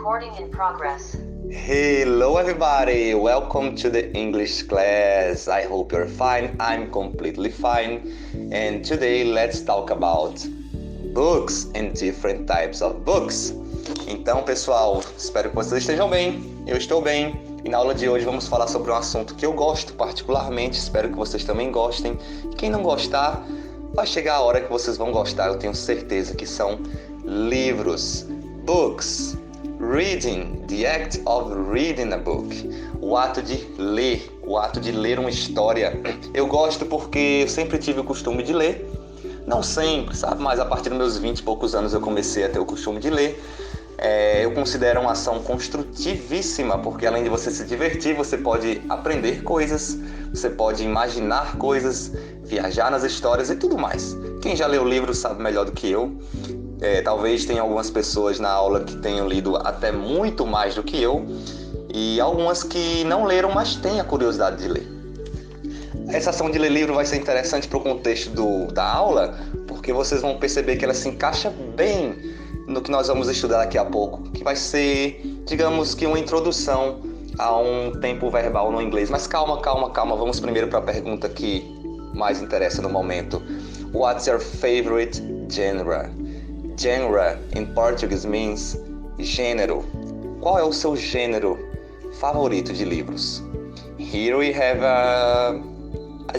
Recording in progress. Hello everybody, welcome to the English class. I hope you're fine, I'm completely fine. And today let's talk about books and different types of books. Então pessoal, espero que vocês estejam bem, eu estou bem. E na aula de hoje vamos falar sobre um assunto que eu gosto particularmente, espero que vocês também gostem. Quem não gostar, vai chegar a hora que vocês vão gostar, eu tenho certeza, que são livros, books. Reading, the act of reading a book. O ato de ler uma história. Eu gosto porque eu sempre tive o costume de ler. Não sempre, sabe? Mas a partir dos meus 20 e poucos anos eu comecei a ter o costume de ler. Eu considero uma ação construtivíssima, porque além de você se divertir, você pode aprender coisas, você pode imaginar coisas, viajar nas histórias e tudo mais. Quem já leu o livro sabe melhor do que eu. Talvez tenha algumas pessoas na aula que tenham lido até muito mais do que eu, e algumas que não leram, mas têm a curiosidade de ler. Essa ação de ler livro vai ser interessante para o contexto da aula, porque vocês vão perceber que ela se encaixa bem no que nós vamos estudar daqui a pouco, que vai ser, digamos que uma introdução a um tempo verbal no inglês. Mas calma, vamos primeiro para a pergunta que mais interessa no momento. What's your favorite genre? Genre in Portuguese means gênero. Qual é o seu gênero favorito de livros? Here we have a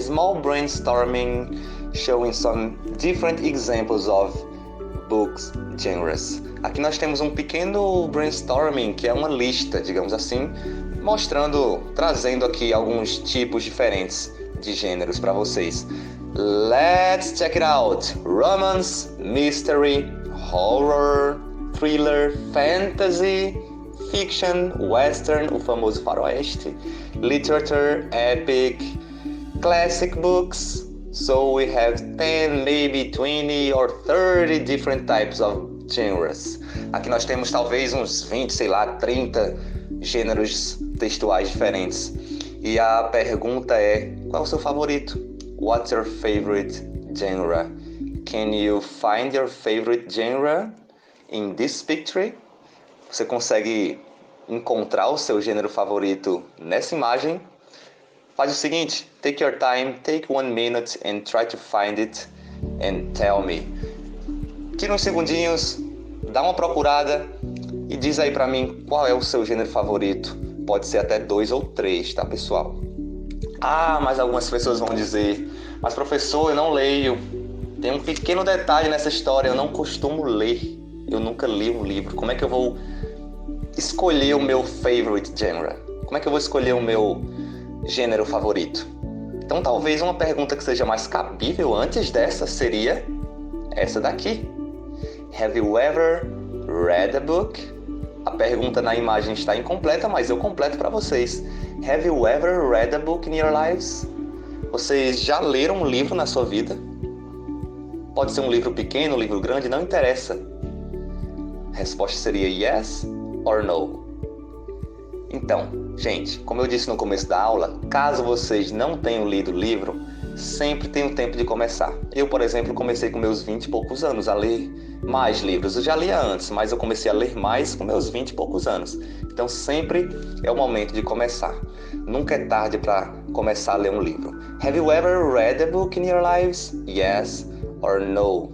small brainstorming showing some different examples of books genres. Aqui nós temos um pequeno brainstorming, que é uma lista, digamos assim, trazendo aqui alguns tipos diferentes de gêneros para vocês. Let's check it out. Romance, mystery, horror, thriller, fantasy, fiction, western, o famoso faroeste, literature, epic, classic books. So we have 10, maybe 20 or 30 different types of genres. Aqui nós temos talvez uns 20, 30 gêneros textuais diferentes. E a pergunta é, qual é o seu favorito? What's your favorite genre? Can you find your favorite genre in this picture? Você consegue encontrar o seu gênero favorito nessa imagem? Faz o seguinte, take your time, take 1 minute and try to find it and tell me. Tira uns segundinhos, dá uma procurada e diz aí pra mim qual é o seu gênero favorito. Pode ser até 2 ou 3, tá, pessoal? Mas algumas pessoas vão dizer, mas professor, eu não leio. Tem um pequeno detalhe nessa história, eu não costumo ler. Eu nunca li um livro. Como é que eu vou escolher o meu favorite genre? Como é que eu vou escolher o meu gênero favorito? Então talvez uma pergunta que seja mais cabível antes dessa seria essa daqui. Have you ever read a book? A pergunta na imagem está incompleta, mas eu completo para vocês. Have you ever read a book in your lives? Vocês já leram um livro na sua vida? Pode ser um livro pequeno, um livro grande, não interessa. A resposta seria yes or no. Então, gente, como eu disse no começo da aula, caso vocês não tenham lido o livro, sempre tem um tempo de começar. Eu, por exemplo, comecei com meus 20 e poucos anos a ler mais livros. Eu já lia antes, mas eu comecei a ler mais com meus 20 e poucos anos. Então, sempre é o momento de começar. Nunca é tarde para começar a ler um livro. Have you ever read a book in your lives? Yes or no?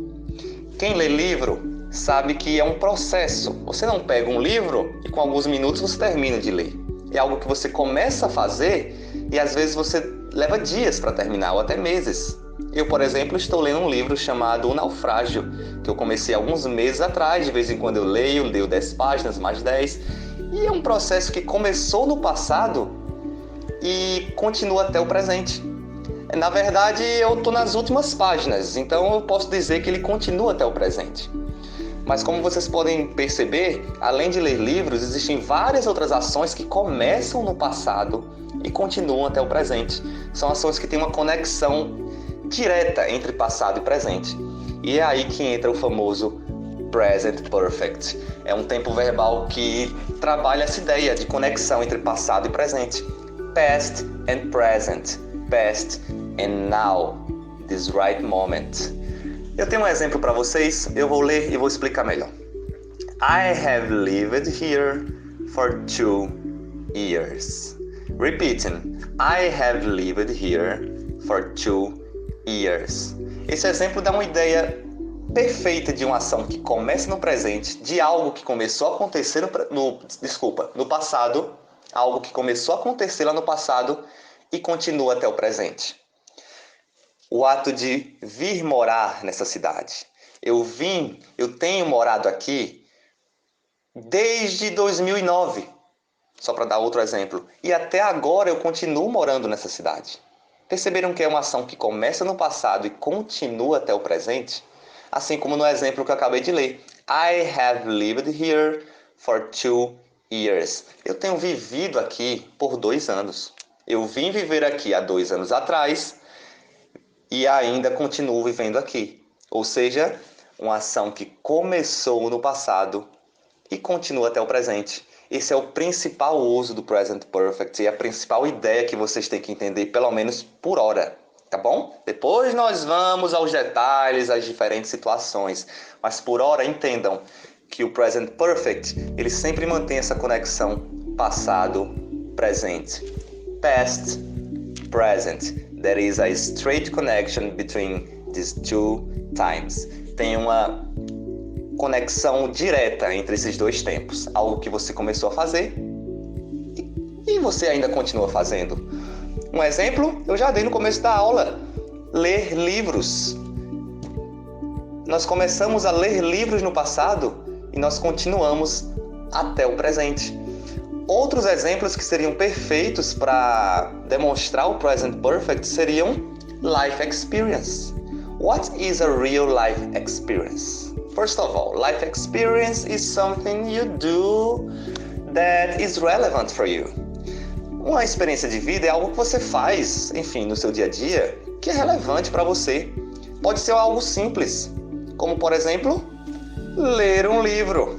Quem lê livro sabe que é um processo. Você não pega um livro e com alguns minutos você termina de ler. É algo que você começa a fazer e às vezes você leva dias para terminar, ou até meses. Eu, por exemplo, estou lendo um livro chamado O Naufrágio, que eu comecei alguns meses atrás. De vez em quando eu leio 10 páginas, mais 10. E é um processo que começou no passado e continua até o presente. Na verdade, eu estou nas últimas páginas, então eu posso dizer que ele continua até o presente. Mas como vocês podem perceber, além de ler livros, existem várias outras ações que começam no passado e continuam até o presente. São ações que têm uma conexão direta entre passado e presente. E é aí que entra o famoso present perfect. É um tempo verbal que trabalha essa ideia de conexão entre passado e presente. Past and present. Past and now. This right moment. Eu tenho um exemplo para vocês, eu vou ler e vou explicar melhor. I have lived here for 2 years. Repeating, I have lived here for 2 years. Esse exemplo dá uma ideia perfeita de uma ação que começa no presente, de algo que começou a acontecer no passado, algo que começou a acontecer lá no passado e continua até o presente. O ato de vir morar nessa cidade. Eu tenho morado aqui desde 2009, só para dar outro exemplo, e até agora eu continuo morando nessa cidade. Perceberam que é uma ação que começa no passado e continua até o presente? Assim como no exemplo que eu acabei de ler. I have lived here for 2 years. Eu tenho vivido aqui por 2 anos. Eu vim viver aqui há 2 anos atrás e ainda continuo vivendo aqui. Ou seja, uma ação que começou no passado e continua até o presente. Esse é o principal uso do Present Perfect e a principal ideia que vocês têm que entender, pelo menos por hora. Tá bom? Depois nós vamos aos detalhes, às diferentes situações. Mas por hora entendam que o Present Perfect, ele sempre mantém essa conexão passado-presente. Past, present. There is a straight connection between these two times. Tem uma conexão direta entre esses dois tempos. Algo que você começou a fazer e você ainda continua fazendo. Um exemplo, eu já dei no começo da aula. Ler livros. Nós começamos a ler livros no passado e nós continuamos até o presente. Outros exemplos que seriam perfeitos para demonstrar o Present Perfect seriam Life Experience. What is a real life experience? First of all, life experience is something you do that is relevant for you. Uma experiência de vida é algo que você faz, enfim, no seu dia a dia, que é relevante para você. Pode ser algo simples, como, por exemplo, ler um livro.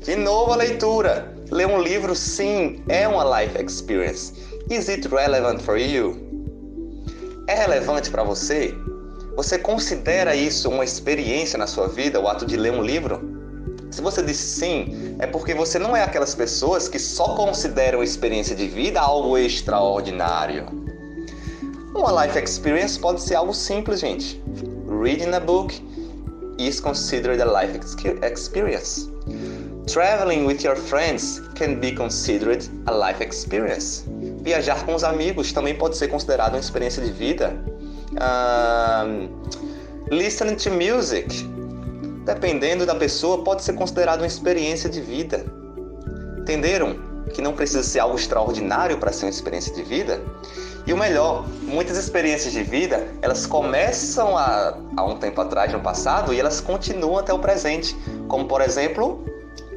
De novo a leitura. Ler um livro, sim, é uma life experience. Is it relevant for you? É relevante para você? Você considera isso uma experiência na sua vida, o ato de ler um livro? Se você disse sim, é porque você não é aquelas pessoas que só consideram a experiência de vida algo extraordinário. Uma life experience pode ser algo simples, gente. Reading a book is considered a life experience. Traveling with your friends can be considered a life experience. Viajar com os amigos também pode ser considerado uma experiência de vida. Listening to music, dependendo da pessoa, pode ser considerado uma experiência de vida. Entenderam? Que não precisa ser algo extraordinário para ser uma experiência de vida. E o melhor, muitas experiências de vida, elas começam há um tempo atrás, no passado, e elas continuam até o presente. Como, por exemplo,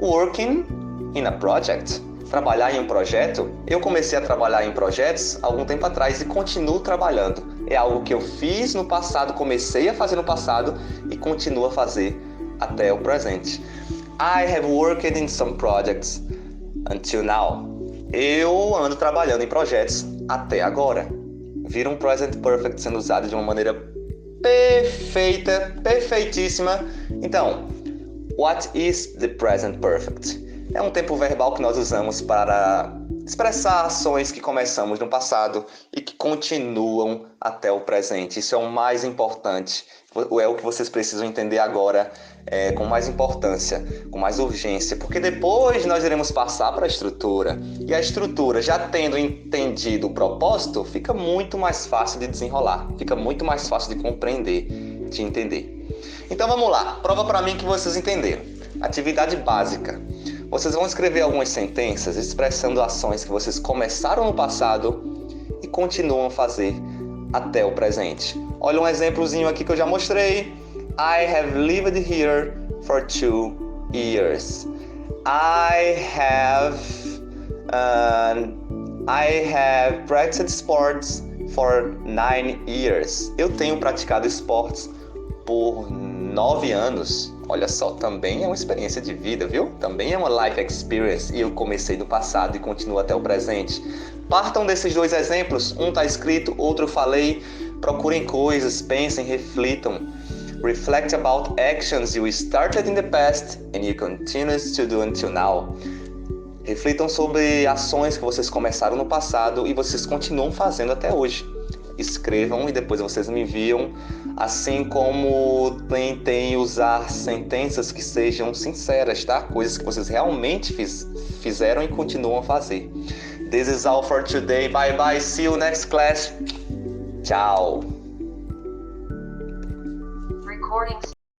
working in a project. Trabalhar em um projeto. Eu comecei a trabalhar em projetos há algum tempo atrás e continuo trabalhando. É algo que eu fiz no passado, comecei a fazer no passado e continuo a fazer até o presente. I have worked in some projects until now. Eu ando trabalhando em projetos até agora. Vira um Present Perfect sendo usado de uma maneira perfeita, perfeitíssima. Então, what is the Present Perfect? É um tempo verbal que nós usamos para expressar ações que começamos no passado e que continuam até o presente. Isso é o mais importante, é o que vocês precisam entender agora com mais importância, com mais urgência, porque depois nós iremos passar para a estrutura. E a estrutura, já tendo entendido o propósito, fica muito mais fácil de desenrolar, fica muito mais fácil de compreender, de entender. Então vamos lá, prova para mim que vocês entenderam. Atividade básica. Vocês vão escrever algumas sentenças expressando ações que vocês começaram no passado e continuam a fazer até o presente. Olha um exemplozinho aqui que eu já mostrei. I have lived here for 2 years. I have practiced sports for 9 years. Eu tenho praticado esportes por 9 anos. Olha só, também é uma experiência de vida, viu? Também é uma life experience e eu comecei do passado e continuo até o presente. Partam desses dois exemplos, um está escrito, outro eu falei. Procurem coisas, pensem, reflitam. Reflect about actions you started in the past and you continue to do until now. Reflitam sobre ações que vocês começaram no passado e vocês continuam fazendo até hoje. Escrevam e depois vocês me enviam, assim como tentem usar sentenças que sejam sinceras, tá? Coisas que vocês realmente fizeram e continuam a fazer. This is all for today. Bye bye. See you next class. Tchau.